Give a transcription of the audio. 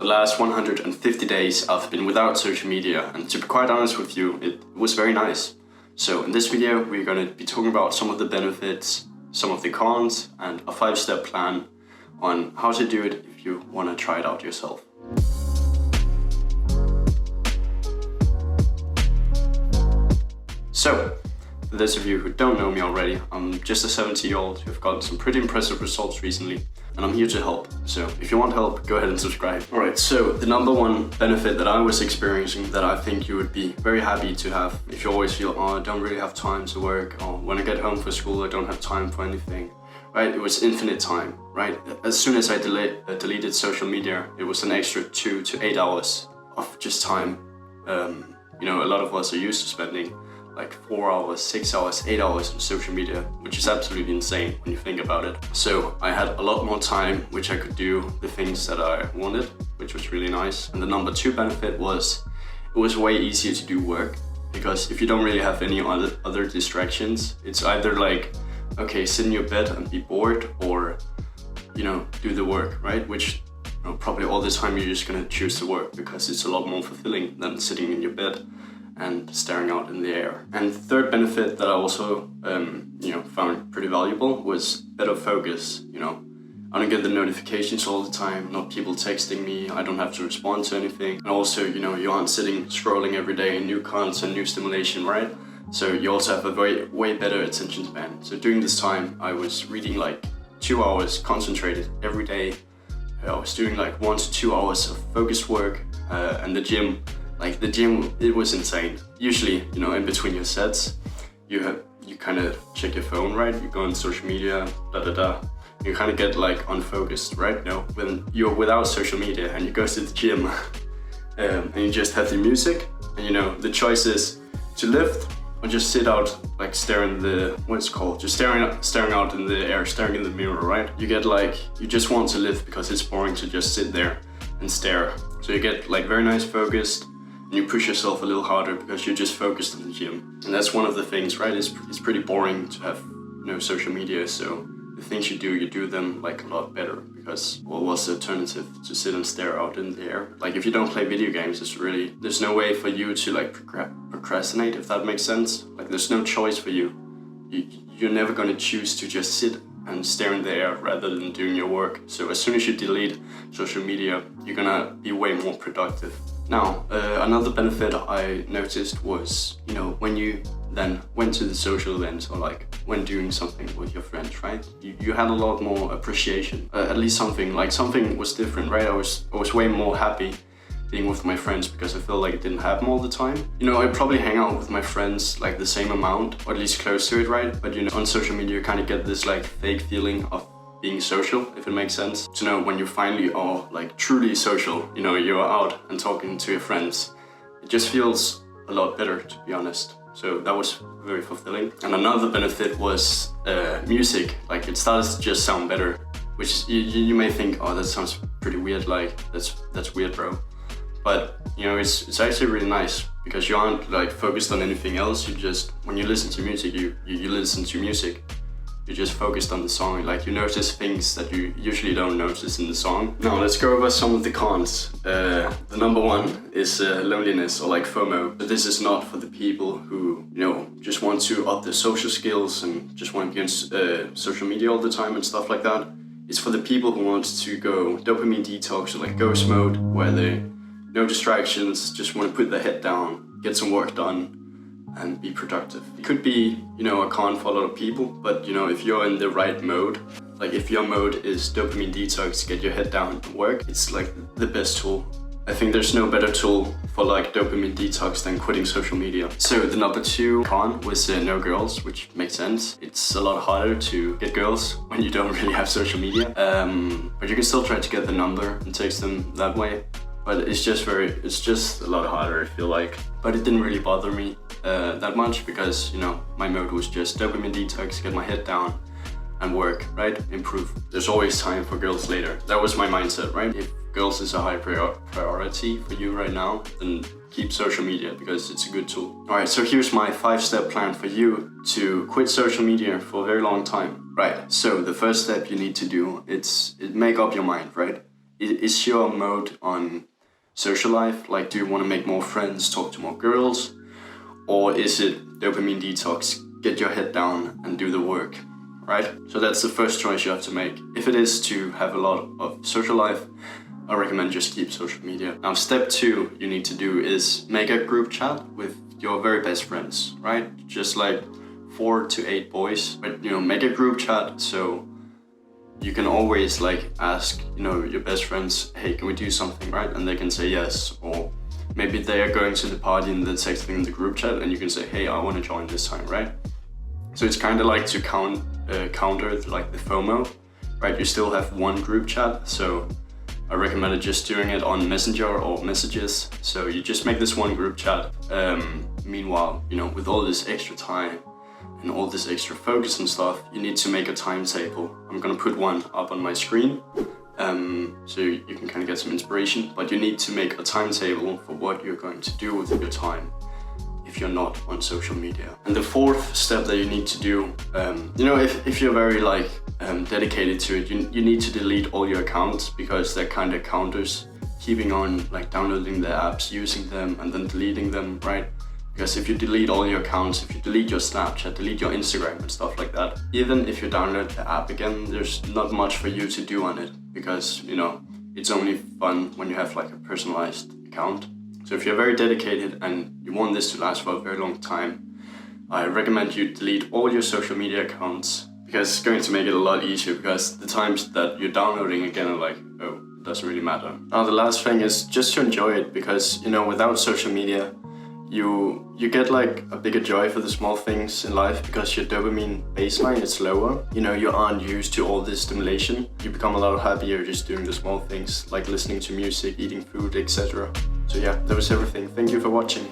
The last 150 days I've been without social media, and to be quite honest with you, it was very nice. So in this video we're going to be talking about some of the benefits, some of the cons, and a 5-step plan on how to do it if you want to try it out yourself. So, for those of you who don't know me already, I'm just a 70-year-old who've gotten some pretty impressive results recently, and I'm here to help. So if you want help, go ahead and subscribe. Alright, so the number one benefit that I was experiencing that I think you would be very happy to have if you always feel, oh, I don't really have time to work, or when I get home from school I don't have time for anything, right? It was infinite time, right? As soon as I deleted social media, it was an extra 2 to 8 hours of just time. You know, a lot of us are used to spending like 4 hours, 6 hours, 8 hours on social media, which is absolutely insane when you think about it. So I had a lot more time which I could do the things that I wanted, which was really nice. And the number two benefit was it was way easier to do work, because if you don't really have any other distractions, it's either like, okay, sit in your bed and be bored, or, you know, do the work, right? Which, you know, probably all the time you're just gonna choose to work because it's a lot more fulfilling than sitting in your bed and staring out in the air. And the third benefit that I also you know, found pretty valuable was better focus. You know, I don't get the notifications all the time, not people texting me, I don't have to respond to anything. And also, you know, you aren't sitting scrolling every day, new content, new stimulation, right? So you also have a way better attention span. So during this time, I was reading like 2 hours concentrated every day. I was doing like 1 to 2 hours of focused work, and the gym, it was insane. Usually, you know, in between your sets, you kind of check your phone, right? You go on social media, You kind of get like unfocused, right? No, when you're without social media and you go to the gym and you just have the music, and you know, the choice is to lift or just sit out, like staring staring out in the air, staring in the mirror, right? You get like, you just want to lift because it's boring to just sit there and stare. So you get like very nice focused, and you push yourself a little harder because you're just focused on the gym. And that's one of the things, right? It's pretty boring to have no social media, so the things you do them like a lot better, because well, what's the alternative to sit and stare out in the air? Like if you don't play video games, there's no way for you to like procrastinate, if that makes sense. Like there's no choice for you. You're never going to choose to just sit and stare in the air rather than doing your work. So as soon as you delete social media, you're gonna be way more productive. Now, another benefit I noticed was, you know, when you then went to the social event, or like when doing something with your friends, right? You had a lot more appreciation. At least something was different, right? I was way more happy being with my friends because I felt like it didn't happen all the time. You know, I'd probably hang out with my friends like the same amount, or at least close to it, right? But you know, on social media you kind of get this like fake feeling of being social, if it makes sense. So, you know, when you finally are like truly social, you know, you're out and talking to your friends, it just feels a lot better, to be honest. So that was very fulfilling. And another benefit was music. Like it started to just sound better, which you may think, oh, that sounds pretty weird, like that's weird, bro. But you know, it's actually really nice because you aren't like focused on anything else. You just, when you listen to music, you listen to music. You're just focused on the song, like you notice things that you usually don't notice in the song. Now let's go over some of the cons. The number one is loneliness, or like FOMO. But this is not for the people who, you know, just want to up their social skills and just want to be on social media all the time and stuff like that. It's for the people who want to go dopamine detox, or like ghost mode, where they no distractions, just want to put their head down, get some work done, and be productive. It could be, you know, a con for a lot of people, but you know, if you're in the right mode, like if your mode is dopamine detox, get your head down and work, it's like the best tool. I think there's no better tool for like dopamine detox than quitting social media. So the number two con was no girls, which makes sense. It's a lot harder to get girls when you don't really have social media. But you can still try to get the number and text them that way. But it's just a lot harder, I feel like. But it didn't really bother me that much, because, you know, my mode was just dopamine detox, get my head down and work, right? Improve. There's always time for girls later. That was my mindset, right? If girls is a high priority for you right now, then keep social media because it's a good tool. Alright, so here's my 5-step plan for you to quit social media for a very long time. Right, so the first step you need to do, it's make up your mind, right? is your mode on social life, like do you want to make more friends, talk to more girls, or is it dopamine detox, get your head down and do the work, right? So that's the first choice you have to make. If it is to have a lot of social life, I recommend just keep social media. Now step 2 you need to do is make a group chat with your very best friends, right? Just like 4 to 8 boys, but make a group chat so you can always like ask your best friends, hey, can we do something, right? And they can say yes, or maybe they are going to the party and they're texting in the group chat and you can say, hey, I want to join this time, right? So it's kind of like to counter like the FOMO, right? You still have one group chat, so I recommend just doing it on Messenger or Messages. So you just make this one group chat. Meanwhile, with all this extra time and all this extra focus and stuff, you need to make a timetable. I'm gonna put one up on my screen, so you can kind of get some inspiration, but you need to make a timetable for what you're going to do with your time if you're not on social media. And the 4th step that you need to do, if you're very dedicated to it, you need to delete all your accounts, because they're kind of counters, keeping on like downloading the apps, using them and then deleting them, right? Because if you delete all your accounts, if you delete your Snapchat, delete your Instagram and stuff like that, even if you download the app again, there's not much for you to do on it, because it's only fun when you have like a personalized account. So if you're very dedicated and you want this to last for a very long time, I recommend you delete all your social media accounts, because it's going to make it a lot easier, because the times that you're downloading again are like, oh, it doesn't really matter. Now the last thing is just to enjoy it, because without social media, you get like a bigger joy for the small things in life, because your dopamine baseline is lower. You aren't used to all this stimulation. You become a lot happier just doing the small things, like listening to music, eating food, etc. So yeah, that was everything. Thank you for watching.